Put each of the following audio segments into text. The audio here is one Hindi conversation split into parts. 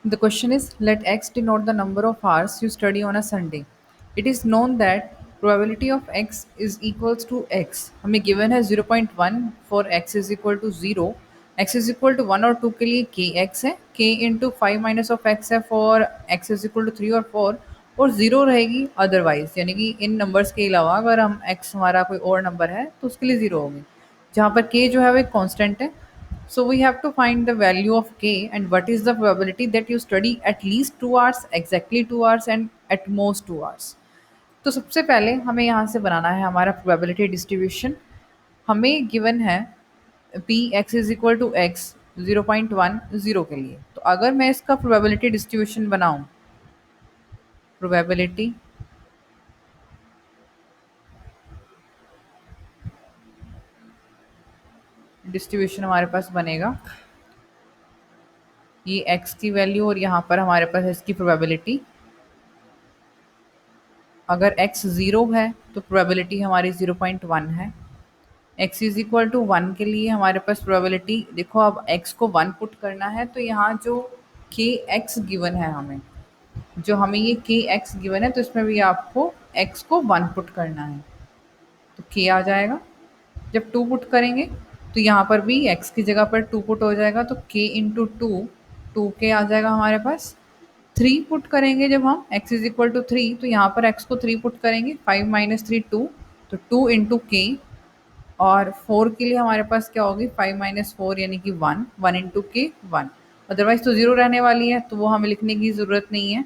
The question is, let x denote the number of hours you study on a Sunday. It is known that probability of x is equals to x. हमें given है 0.1 for x is equal to 0. x is equal to 1 और 2 के लिए kx है, k into 5 minus of x है for x is equal to 3 और 4, और 0 रहेगी अदरवाइज, यानी कि इन नंबर्स के अलावा अगर हम x हमारा कोई और नंबर है तो उसके लिए 0 होगी, जहाँ पर k जो है वो एक कांस्टेंट है. So we have to find the value of k and what is the probability that you study at least 2 hours, exactly 2 hours and at most 2 hours. तो सबसे पहले हमें यहाँ से बनाना है हमारा probability distribution. हमें given है p x is equal to x 0.10 के लिए. तो अगर मैं इसका probability distribution बनाऊँ, probability distribution हमारे पास बनेगा ये x की वैल्यू और यहाँ पर हमारे पास है इसकी probability. अगर x 0 है तो प्रोबेबिलिटी हमारी 0.1 है. x इज इक्वल टू 1 के लिए हमारे पास प्रोबेबिलिटी देखो, अब x को 1 पुट करना है तो यहाँ जो के एक्स गिवन है हमें ये के एक्स गिवन है तो इसमें भी आपको x को 1 पुट करना है तो k आ जाएगा. जब 2 पुट करेंगे तो यहाँ पर भी x की जगह पर 2 पुट हो जाएगा तो k इंटू टू के आ जाएगा हमारे पास. 3 पुट करेंगे जब हम x इज इक्वल टू 3 तो यहाँ पर x को 3 पुट करेंगे, 5 माइनस 3 2, तो 2 इंटू के. और 4 के लिए हमारे पास क्या होगी 5 माइनस 4 यानी कि 1, 1 इंटू के 1, अदरवाइज तो 0 रहने वाली है तो वो हमें लिखने की ज़रूरत नहीं है.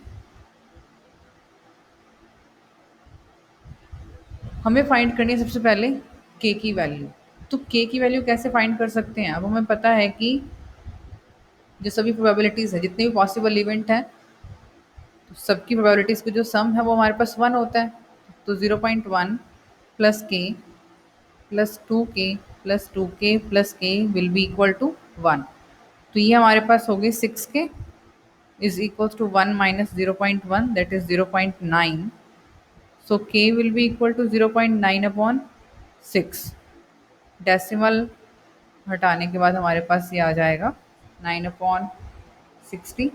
हमें फाइंड करनी है सबसे पहले k की वैल्यू. तो k की वैल्यू कैसे फाइंड कर सकते हैं? अब हमें पता है कि जो सभी प्रोबेबिलिटीज़ है, जितने भी पॉसिबल इवेंट हैं, तो सबकी प्रोबेबिलिटीज़ का जो सम है वो हमारे पास 1 होता है. तो 0.1 plus K plus 2k plus 2k plus k will be equal to 1. तो ये हमारे पास हो गई 6k is equal to 1 minus 0.1 that is 0.9. So k will be equal to 0.9 upon 6. Decimal हटाने के बाद हमारे पास ये आ जाएगा 9 अपॉन 60.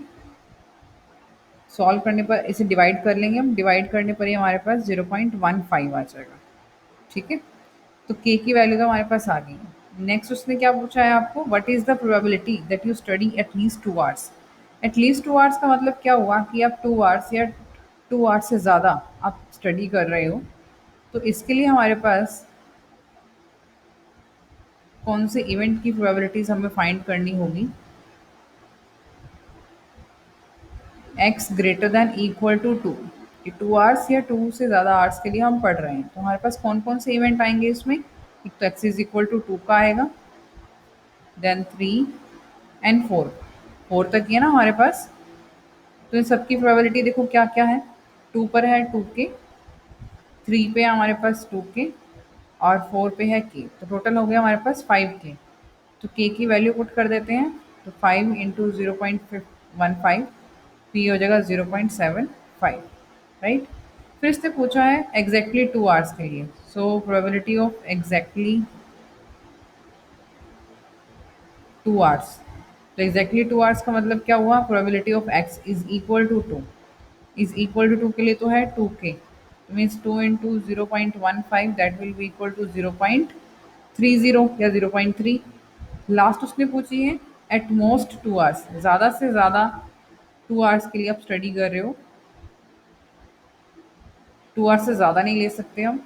सॉल्व करने पर इसे डिवाइड कर लेंगे हम, डिवाइड करने पर ही हमारे पास 0.15 आ जाएगा. ठीक है, तो k की वैल्यू तो हमारे पास आ गई है. नेक्स्ट उसने क्या पूछा है आपको, what is the probability that you study at least 2 hours. At least 2 hours का मतलब क्या हुआ कि आप 2 आवर्स या 2 आवर्स से ज़्यादा आप स्टडी कर रहे हो. तो इसके लिए हमारे पास कौन से इवेंट की प्रोबेबिलिटीज़ हमें फाइंड करनी होगी. x greater than equal to 2, कि 2 आवर्स या 2 से ज़्यादा आवर्स के लिए हम पढ़ रहे हैं. तो हमारे पास कौन कौन से इवेंट आएंगे इसमें. एक तो x इज इक्वल टू 2 का आएगा, देन 3 एंड 4, 4 तक ही है ना हमारे पास. तो इन सबकी प्रोबेबिलिटी देखो क्या क्या है. 2 पर है 2k, 3 पे है हमारे पास 2k और 4 पे है k, तो टोटल हो गया हमारे पास 5k. तो k की वैल्यू पुट कर देते हैं तो 5 इंटू 0.15 p हो जाएगा 0.75, राइट. फिर इसने पूछा है एग्जैक्टली 2 आवर्स के लिए. So probability of exactly 2 hours. तो एग्जैक्टली 2 आवर्स का मतलब क्या हुआ, probability of x is equal to 2. Is equal to 2 के लिए तो है 2k, means 2 into 0.15 that will be equal to 0.30 या 0.3. लास्ट उसने पूछी है एट मोस्ट 2 आवर्स, ज़्यादा से ज़्यादा 2 आवर्स के लिए आप स्टडी कर रहे हो. 2 आवर्स से ज़्यादा नहीं ले सकते हम.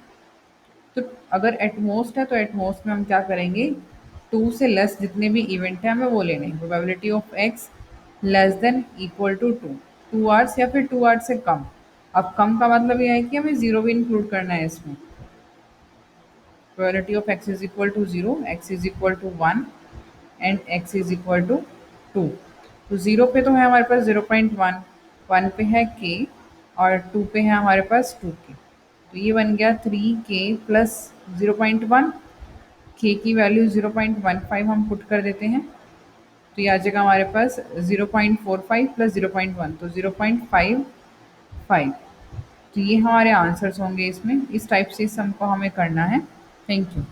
तो अगर एट मोस्ट है तो एट मोस्ट में हम क्या करेंगे, 2 से लेस जितने भी इवेंट हैं हमें वो लेने हैं. Probability of x less than equal to 2 hours या फिर 2 आवर्स से कम. अब कम का मतलब ये है कि हमें 0 भी इंक्लूड करना है इसमें. Probability of x is equal to 0, x is equal to 1 and x is equal to 2. तो 0 पे तो है हमारे पास 0.1, 1 पे है k और 2 पे है हमारे पास 2k. तो ये बन गया 3k प्लस 0.1. k की वैल्यू 0.15 हम पुट कर देते हैं तो ये आ जाएगा हमारे पास 0.45 प्लस 0.1 तो 0.55. तो ये हमारे आंसर्स होंगे इसमें. इस टाइप से इस सम को हमें करना है. Thank you.